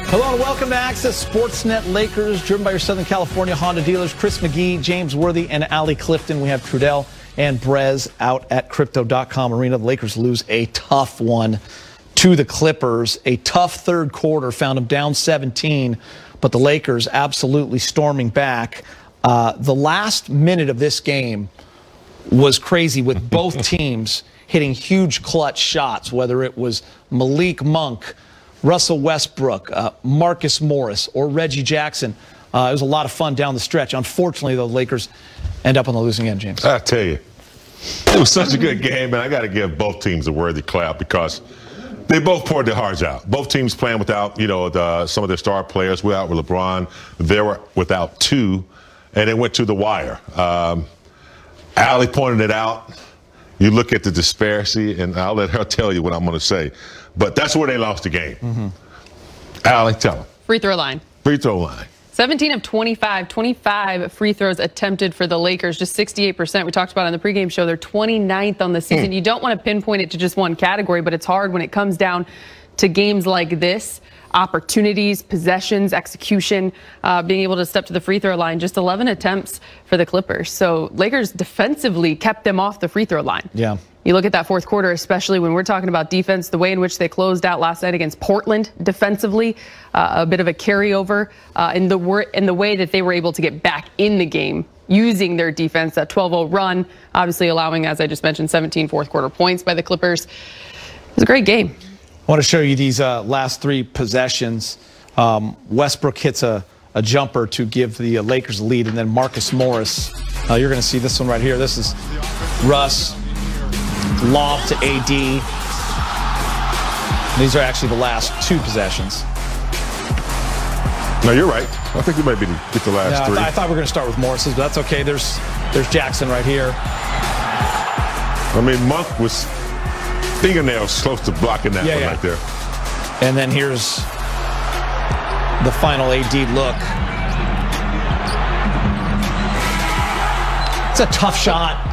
Hello and welcome to Access Sportsnet Lakers, driven by your Southern California Honda dealers, Chris McGee, James Worthy, and Allie Clifton. We have Trudell and Brez out at Crypto.com Arena. The Lakers lose a tough one to the Clippers. A tough third quarter, found them down 17, but the Lakers absolutely storming back. The last minute of this game was crazy, with both teams hitting huge clutch shots, whether it was Malik Monk, Russell Westbrook, Marcus Morris, or Reggie Jackson. It was a lot of fun down the stretch. Unfortunately, the Lakers end up on the losing end, James. I tell you, it was such a good game, and I got to give both teams a worthy clap because they both poured their hearts out. Both teams playing without, some of their star players. Without LeBron, they were without two, and it went to the wire. Allie pointed it out. You look at the disparity, and I'll let her tell you what I'm going to say. But that's where they lost the game. Mm-hmm. Allie, tell them. Free throw line. Free throw line. 17 of 25 free throws attempted for the Lakers, just 68%. We talked about it on the pregame show. They're 29th on the season. You don't want to pinpoint it to just one category, but it's hard when it comes down to games like this. Opportunities, possessions, execution, being able to step to the free throw line. Just 11 attempts for the Clippers. So Lakers defensively kept them off the free throw line. Yeah. You look at that fourth quarter, especially when we're talking about defense, the way in which they closed out last night against Portland defensively, a bit of a carryover in the way that they were able to get back in the game using their defense, that 12-0 run, obviously allowing, as I just mentioned, 17 fourth quarter points by the Clippers. It was a great game. I want to show you these last three possessions. Westbrook hits a jumper to give the Lakers the lead, and then Marcus Morris. You're going to see this one right here. This is Russ. Lob to AD. These are actually the last two possessions. No, you're right. I think you might get the last three. I thought we were going to start with Morris's, but that's okay. There's Jackson right here. I mean, Monk was fingernails close to blocking that one right there. And then here's the final AD look. It's a tough shot.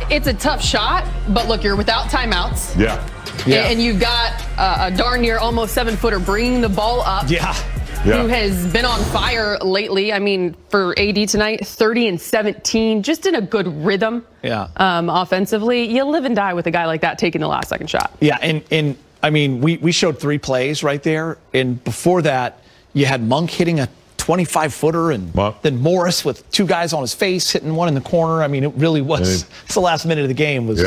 It's a tough shot, but look, you're without timeouts. Yeah. And you've got a darn near almost 7-footer bringing the ball up. Who has been on fire lately. I mean, for AD tonight, 30 and 17, just in a good rhythm. Offensively, you live and die with a guy like that taking the last second shot. Yeah, and I mean, we showed three plays right there, and before that, you had Monk hitting a 25-footer, and then Morris with two guys on his face hitting one in the corner. I mean, it really was. It's the last minute of the game was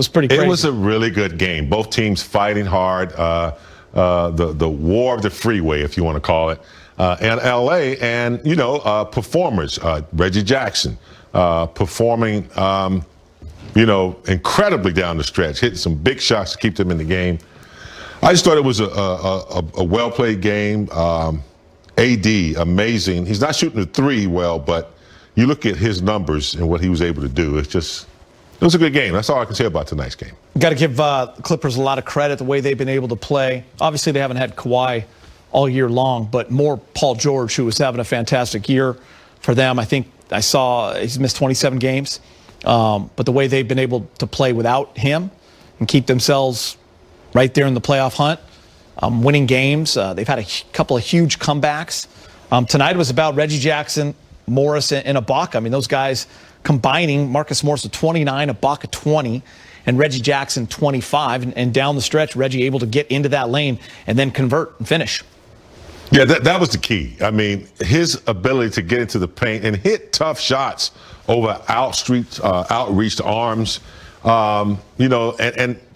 pretty crazy. It was a really good game. Both teams fighting hard. The war of the freeway, if you want to call it, and LA, and performers. Reggie Jackson performing, incredibly down the stretch, hitting some big shots to keep them in the game. I just thought it was a well-played game. AD, amazing. He's not shooting the three well, but you look at his numbers and what he was able to do. It was a good game. That's all I can say about tonight's game. Got to give the Clippers a lot of credit, the way they've been able to play. Obviously, they haven't had Kawhi all year long, but more Paul George, who was having a fantastic year for them. I think I saw he's missed 27 games. But the way they've been able to play without him and keep themselves right there in the playoff hunt, winning games. They've had a couple of huge comebacks. Tonight was about Reggie Jackson, Morris, and Ibaka. I mean, those guys combining, Marcus Morris with 29, Ibaka 20, and Reggie Jackson 25. And down the stretch, Reggie able to get into that lane and then convert and finish. Yeah, that was the key. I mean, his ability to get into the paint and hit tough shots over outreached arms, and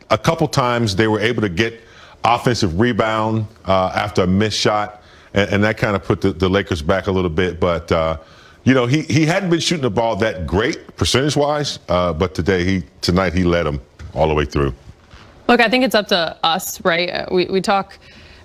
a couple times they were able to get offensive rebound after a missed shot, and that kind of put the Lakers back a little bit. But, he hadn't been shooting the ball that great percentage-wise, but tonight he led them all the way through. Look, I think it's up to us, right? We talk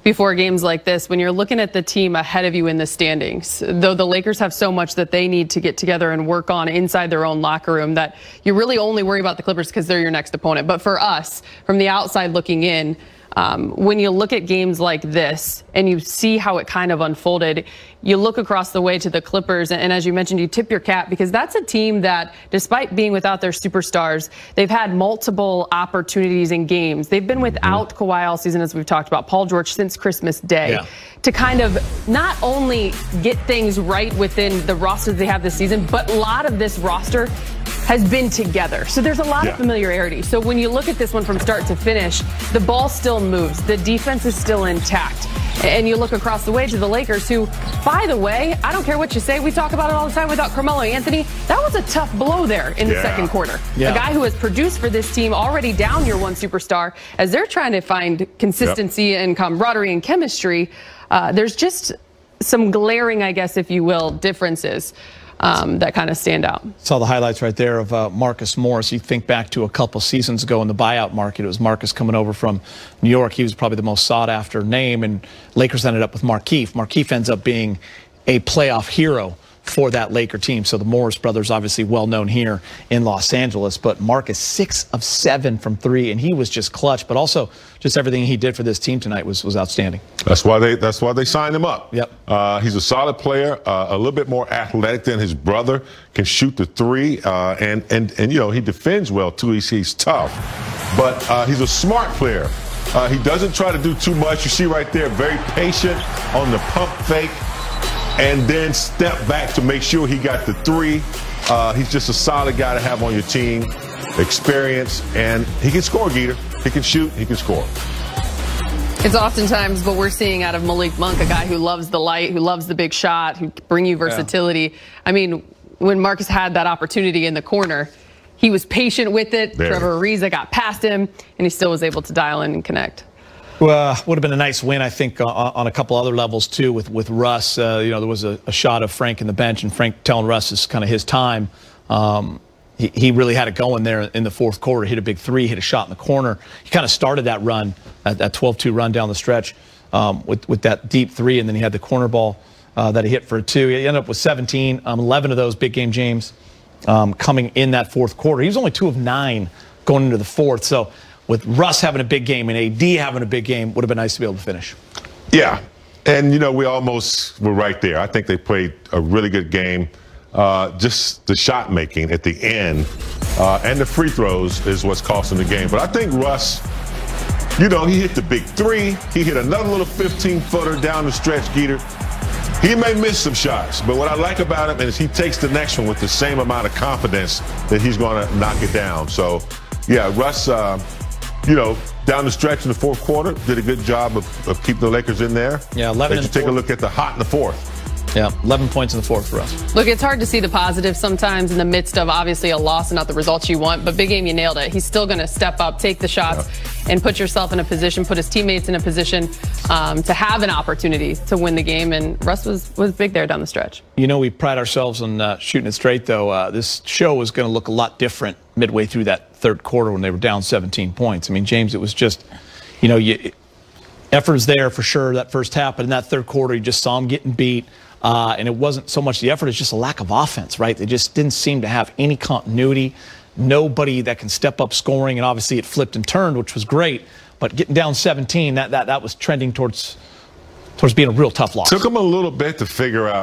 before games like this, when you're looking at the team ahead of you in the standings, though the Lakers have so much that they need to get together and work on inside their own locker room, that you really only worry about the Clippers because they're your next opponent. But for us, from the outside looking in, when you look at games like this and you see how it kind of unfolded, you look across the way to the Clippers, and as you mentioned, you tip your cap, because that's a team that, despite being without their superstars, they've had multiple opportunities in games. They've been without Kawhi all season, as we've talked about, Paul George since Christmas Day, to kind of not only get things right within the roster they have this season, but a lot of this roster has been together. So there's a lot of familiarity. So when you look at this one from start to finish, the ball still moves. The defense is still intact. And you look across the way to the Lakers, who, by the way, I don't care what you say, we talk about it all the time without Carmelo Anthony. That was a tough blow there in the second quarter. A guy who has produced for this team, already down your one superstar, as they're trying to find consistency and camaraderie and chemistry. There's just some glaring, I guess, if you will, differences that kind of stand out. Saw the highlights right there of Marcus Morris. You think back to a couple seasons ago in the buyout market. It was Marcus coming over from New York. He was probably the most sought-after name, and Lakers ended up with Markieff. Markieff ends up being a playoff hero for that Laker team. So the Morris brothers, obviously well known here in Los Angeles, but Marcus 6 of 7 from 3, and he was just clutch. But also, just everything he did for this team tonight was outstanding. That's why they signed him up. Yep. He's a solid player, a little bit more athletic than his brother. Can shoot the 3, and you know, he defends well too. He's tough, but he's a smart player. He doesn't try to do too much. You see right there, very patient on the pump fake, and then step back to make sure he got the 3. He's just a solid guy to have on your team. Experience, and he can score, Geeter. He can shoot, he can score. It's oftentimes what we're seeing out of Malik Monk, a guy who loves the light, who loves the big shot, who bring you versatility. I mean, when Marcus had that opportunity in the corner, he was patient with it. Trevor Ariza got past him, and he still was able to dial in and connect. Well, would have been a nice win, I think, on a couple other levels, too, with Russ. You know, there was a shot of Frank in the bench, and Frank telling Russ it's kind of his time. He really had it going there in the fourth quarter. Hit a big 3, hit a shot in the corner. He kind of started that run, that 12-2 run down the stretch with that deep 3, and then he had the corner ball that he hit for a 2. He ended up with 17, 11 of those big game James coming in that fourth quarter. He was only 2 of 9 going into the fourth. So with Russ having a big game and AD having a big game, would have been nice to be able to finish. Yeah, and you know, we almost were right there. I think they played a really good game. Just the shot making at the end and the free throws is what's costing the game. But I think Russ, you know, he hit the big 3. He hit another little 15-footer down the stretch, Geeter. He may miss some shots, but what I like about him is he takes the next one with the same amount of confidence that he's going to knock it down. So, yeah, Russ, you know, down the stretch in the fourth quarter, did a good job of keeping the Lakers in there. Yeah, 11 They should take a look at the hot in the fourth. Yeah, 11 points in the fourth for us. Look, it's hard to see the positive sometimes in the midst of obviously a loss and not the results you want, but big game, you nailed it. He's still going to step up, take the shots, and put yourself in a position, put his teammates in a position to have an opportunity to win the game, and Russ was big there down the stretch. You know, we pride ourselves on shooting it straight, though. This show was going to look a lot different midway through that third quarter when they were down 17 points. I mean, James, it was just, you know, effort is there for sure that first half, but in that third quarter, you just saw them getting beat. And it wasn't so much the effort, it's just a lack of offense, right? They just didn't seem to have any continuity, nobody that can step up scoring, and obviously it flipped and turned, which was great. But getting down 17, that was trending towards being a real tough loss. Took them a little bit to figure out